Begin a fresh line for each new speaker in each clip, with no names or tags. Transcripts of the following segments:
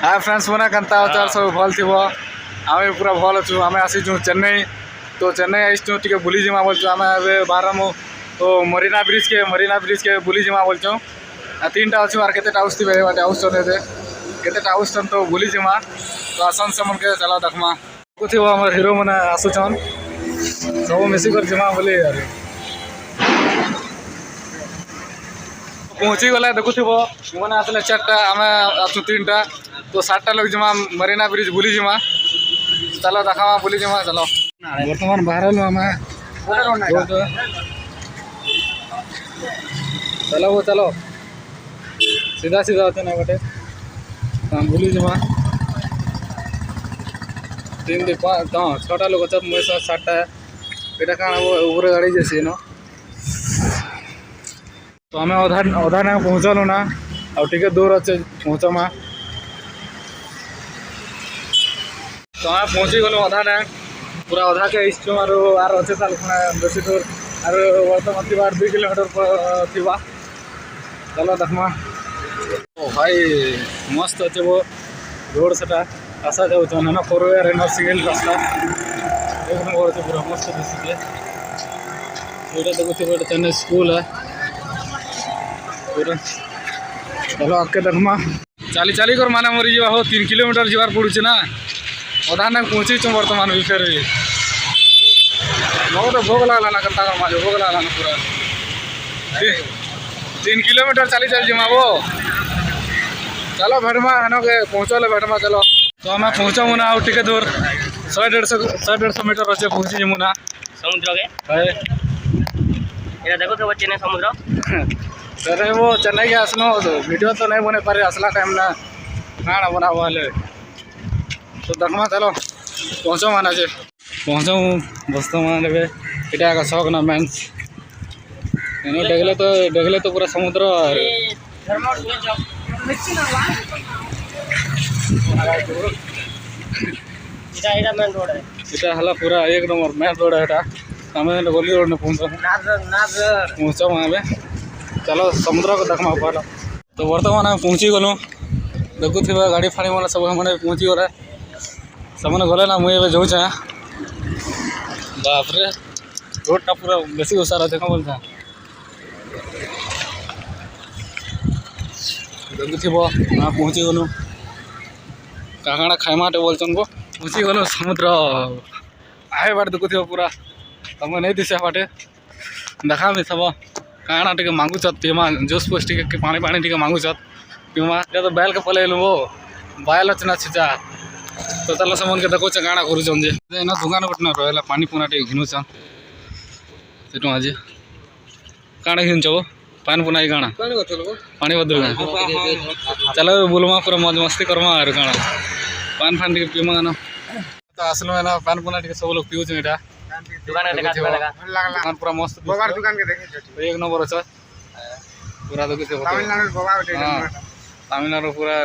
hi friends मना कंता होता सब भल थी आम पूरा भल अच्छु आम आसीचु चेन्नई तो चेन्नई आसचु टे बुली जिमा बोलचु आम बारमु तो मरीना ब्रिज के बुली जिमा बोलचु तीन टा अच्छु आर केतेटा हाउस थे बाटे हाउस केतेटा हाउस तो बुली जिमा तो आसन से मन के चला देखमा थी आम हीरो मैंने आसुचन सब मिसिक जिमा बोली पहुँची गला देखुव मैंने आसले 4टा आम आसु 3टा तो 7टा लोग जिमा मरीना ब्रिज बुली जिमा चलो देखा बुली जिमा चलो बर्तमान बाहर आम चलो वो चलो सीधा सीधा होते ना बटे बुली जिमा 6टा लोग अच्छा मुझे 7टा ये क्या ऊपर गाड़ी जैसी न तो आम अधा ना पहुँचलु ना आगे दूर अच्छे पहुँचमा तो आम पहुँची गलु अधा ना पूरा अधा के इच्छू आर अच्छे साल बेसी दूर आर बर्तमान थी 2 किलोमीटर थी चलो देखमा ओ भाई मस्त अच्छे वो रोड से आशा जाऊँ ना 4 वे ना सिंगल रास्ता एक नंबर अच्छे पूरा मस्त दिशे ये देखो चेन्नई स्कूल है पूरा चलो आके देखमा चाली चाली कर माना मरी जा हो 3 किलोमीटर जीवार पड़ुचे ना अधा ना पहुँची बर्तमान भी फिर भी तो भोग लगला ना कंता माजे भोग लगला ना पूरा 3 किलोमीटर चाली चल जिमा वो चलो भेटमा है के पहुँचल भेटमा चलो तो आम पहुँचा मुना आउ टे दूर 150 मीटर अच्छे पहुँची मुना
समुद्र के देखो तो चेन्नई समुद्र
अरे वो चेन्नई के आसनो वीडियो तो नहीं बने पारे असला टाइम ना खाना बना वाले तो देखमा चलो पहुँचो माना जे पहुँचो बसता मान ले इटा का शौक ना मैन देखले तो पूरा समुद्र इटा हला पूरा 1 नंबर मेन रोड है आम गोली रोड ने पहुँचो वहाँ पे चलो समुद्र को देखमा पहला तो बर्तमान आम पहुँची गलु देखुवा गाड़ी फाड़ी मैंने सब मैंने पहुँची गले से गले ना मुझे जाऊँ बापरे रोडटा पूरा बेसी ओसार देख बोलता देखुव पहुँची गलु काकाड़ा खाइमाटे बोलचन को पहुँची गलु समुद्र आए बाटे देखुव पूरा तुम नहीं दिशा बाटे देखा भी सब काଣା टे मांगुचत पीमा जोश पोस्ट टे पानी पानी टे मांगुचत पीमा तो बैल के पलैलु वो बायल अच्छे छिचा तो चलो से मन के देखो काଣା करूचन जे ना दुकान बटना रहा पानी पुना टे घिनुचन से आज काଣା घिनुच वो पानी पुना काଣା पानी बदल चलो बुलमा पूरा मौज मस्ती करमा और काଣା पान फान टे पीमा ना तो आसलो है ना पान पुना टे सब लोग पीऊँ इटा दुकान पूरा मस्त दुकान के 1 नंबर अच्छा पूरा तमिलनाडु पूरा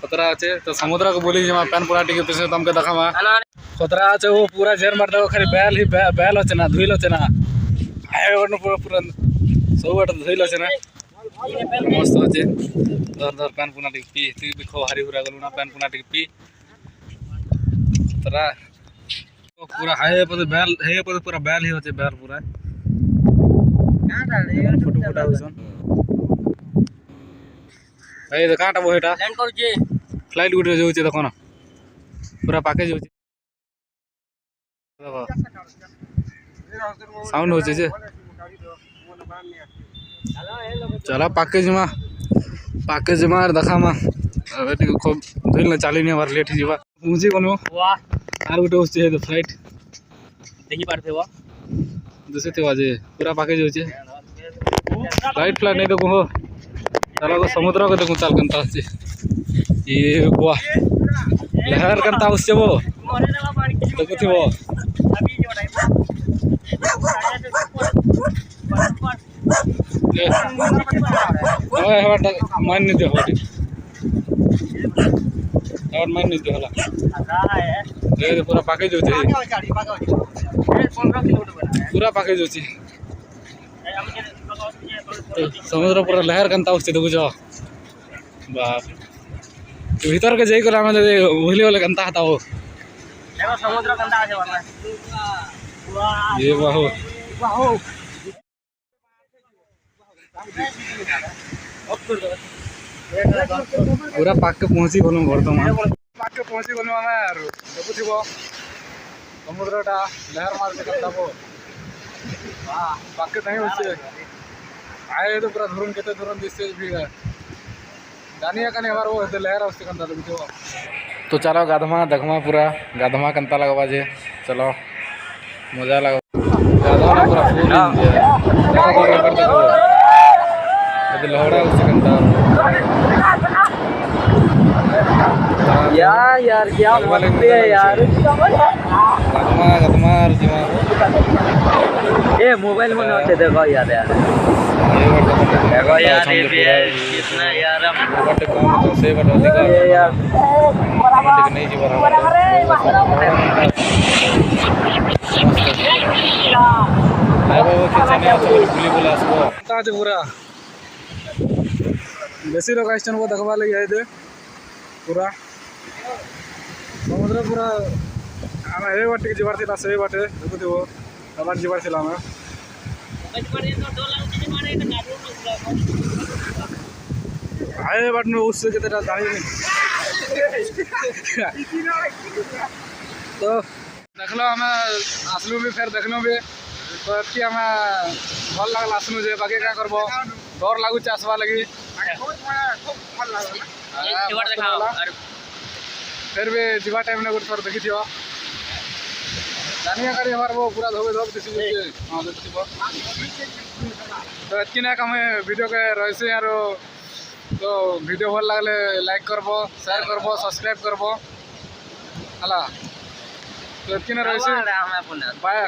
खतरा अच्छे तो समुद्र को बोली जमा पैन पूरा टिके पीछे तुमके देखा खतरा अच्छे वो पूरा जेर मार दो खाली बैल अच्छे ना धुल अच्छे ना पूरा पूरा सब बट धुल अच्छे ना मस्त अच्छे धर पैन पुना टिके पी तू भी खो हारी हुरा गलु ना पैन पुना टिके पी खतरा पूरा हाई पद बैल है पद पूरा बैल ही होचे बैल पूरा फोटो फोटा होसन ए de काटा बोहेटा
लैंड करू जे
फ्लाइट गुटे जोचे देखो ना पूरा पैकेज होचे साउंड होचे जे चला पैकेज में देखा मा अबे टिके खूब धुल ना चाली नहीं बार लेट जीवा पहुंची कोन
वाह
आर गुटे होचे तो फ्लाइट
देखी पारथे वो
दूसरे थे वाजे पूरा पैकेज होचे फ्लाइट नहीं देखो हो चलो तो समुद्र को देखो चल कंता ये वाह लहर कंता उससे वो देखो थी वो मान नहीं दे और मान नहीं दे होला पूरा पैकेज होचे पूरा पैकेज होचे तो समुद्र पूरा लहर कंता देखो बाप भीतर के जाई कर आमे भूली गले केनता हता हो
देखो समुद्र कंदा আছে বাবা
ये बाहो पूरा पाक के पहुंची गलु वर्तमान पाक के पहुंची गलु आमे देखुथिबो समुद्रटा लहर मार के कंदाबो पाक के नहीं होছে आए तो पूरा धुरन केते धुरन दिसते भी जानिया कने हमार वो लहर होते कंदा देखुथिबो तो चलो गाधमा दखमा पूरा गाधमा कंता लगवा जे चलो मजा लगा गाधमा पूरा फुल ये लहरा उससे कंता
यार क्या मस्ती है यार
गाधमा गाधमा जीवा
ए मोबाइल में होते देखो यार देखो यार ये भी है कितना यार
बट कम तो से बट अधिक
यार
अधिक नहीं जीवा आए बाबू किचन में चलो बुली बुला सको आज पूरा बेसी लोकेशन को देखवा लगी आए थे पूरा समुद्र पूरा आम ए बाटे जीवार थिला से बाटे देखुथिबो आबार जीवार थिला आम आए बाट में उससे केतेटा जानी नहीं तो देखलो हमें आसलू भी फिर देखलो भी तो एति हमें भल लागल आसलू जे बाकी क्या करबो डर लागु आसवा लगी फिर भी जीवा टाइम ने थोड़ा देखी थी जानिया करी हमार वो पूरा धोबे धोब दिसी हां देखिबो तो एति ना हमें वीडियो के रहसे यार तो वीडियो भल लागले लाइक करबो शेयर करबो सब्सक्राइब करबो हला तो एति ना रहसे बाय